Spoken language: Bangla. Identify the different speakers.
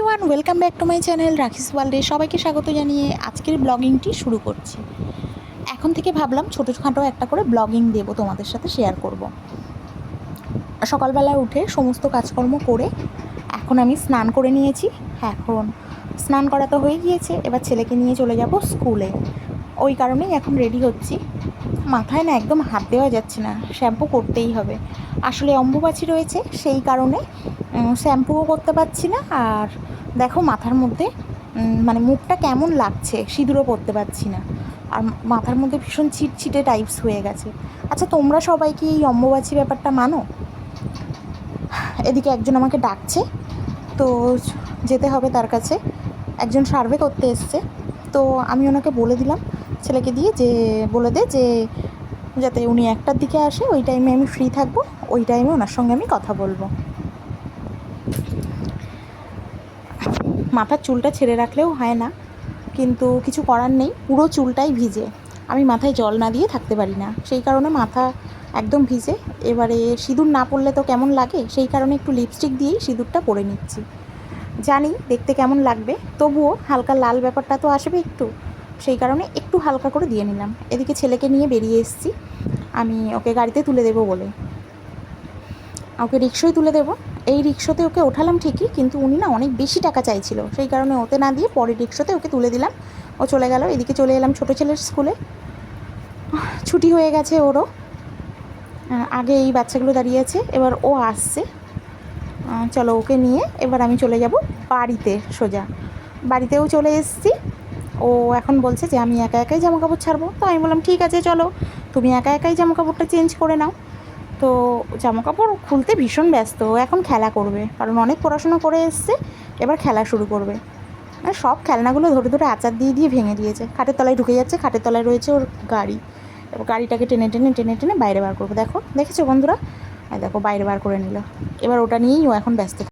Speaker 1: Everyone, welcome back to my channel রাখিস ওয়ার্ল্ডে। সবাইকে স্বাগত জানিয়ে আজকের ব্লগিংটি শুরু করছি। এখন থেকে ভাবলাম ছোটোখাটো একটা করে ব্লগিং দেবো, তোমাদের সাথে শেয়ার করব। সকালবেলা উঠে সমস্ত কাজকর্ম করে এখন আমি স্নান করে নিয়েছি। এখন স্নান করা তো হয়ে গিয়েছে, এবার ছেলেকে নিয়ে চলে যাব স্কুলে। ওই কারণেই এখন রেডি হচ্ছি। মাথায় না একদম হাত দেওয়া যাচ্ছে না, শ্যাম্পু করতেই হবে। আসলে অম্বুবাচী রয়েছে, সেই কারণে শ্যাম্পুও করতে পারছি না। আর দেখো মাথার মধ্যে মানে মুখটা কেমন লাগছে, সিঁদুরও পরতে পারছি না। আর মাথার মধ্যে ভীষণ ছিটছিটে টাইপস হয়ে গেছে। আচ্ছা, তোমরা সবাই কি এই অম্বুবাচী ব্যাপারটা মানো? এদিকে একজন আমাকে ডাকছে, তো যেতে হবে তার কাছে। একজন সার্ভে করতে এসছে, তো আমি ওনাকে বলে দিলাম ছেলেকে দিয়ে, যে বলে দে যে যাতে উনি 1টার দিকে আসে, ওই টাইমে আমি ফ্রি থাকবো, ওই টাইমে ওনার সঙ্গে আমি কথা বলবো। মাথার চুলটা ছেড়ে রাখলেও হয় না, কিন্তু কিছু করার নেই, পুরো চুলটাই ভিজে। আমি মাথায় জল না দিয়ে থাকতে পারি না, সেই কারণে মাথা একদম ভিজে। এবারে সিঁদুর না পরলে তো কেমন লাগে, সেই কারণে একটু লিপস্টিক দিয়েই সিঁদুরটা পরে নিচ্ছি। জানি দেখতে কেমন লাগবে, তবুও হালকা লাল ব্যাপারটা তো আসবে একটু, সেই কারণে একটু হালকা করে দিয়ে নিলাম। এদিকে ছেলেকে নিয়ে বেরিয়ে এসেছি, আমি ওকে গাড়িতে তুলে দেবো বলে। ওকে রিক্সায় তুলে দেবো। এই রিক্সাতে ওকে ওঠালাম ঠিকই, কিন্তু উনি না অনেক বেশি টাকা চাইছিল, সেই কারণে ওতে না দিয়ে পরের রিক্সাতে ওকে তুলে দিলাম। ও চলে গেল। এদিকে চলে এলাম ছোটো ছেলের স্কুলে। ছুটি হয়ে গেছে ওরও, আগে এই বাচ্চাগুলো দাঁড়িয়ে আছে, এবার ও আসছে। চলো ওকে নিয়ে এবার আমি চলে যাব বাড়িতে সোজা। বাড়িতেও চলে এসেছি। ও এখন বলছে যে আমি একা একাই জামাকাপড় ছাড়বো, তো আমি বললাম ঠিক আছে চলো, তুমি একা একাই জামাকাপড়টা চেঞ্জ করে নাও। তো জামাকাপড় খুলতে ভীষণ ব্যস্ত, ও এখন খেলা করবে, কারণ অনেক পড়াশোনা করে এসছে, এবার খেলা শুরু করবে। মানে সব খেলনাগুলো ধরে ধরে আচার দিয়ে দিয়ে ভেঙে দিয়েছে, খাটের তলায় ঢুকে যাচ্ছে। খাটের তলায় রয়েছে ওর গাড়ি, এবার গাড়িটাকে টেনে টেনে টেনে টেনে বাইরে বার করবে। দেখেছো বন্ধুরা, দেখো বাইরে বার করে নিল। এবার ওটা নিয়েই ও এখন ব্যস্ত।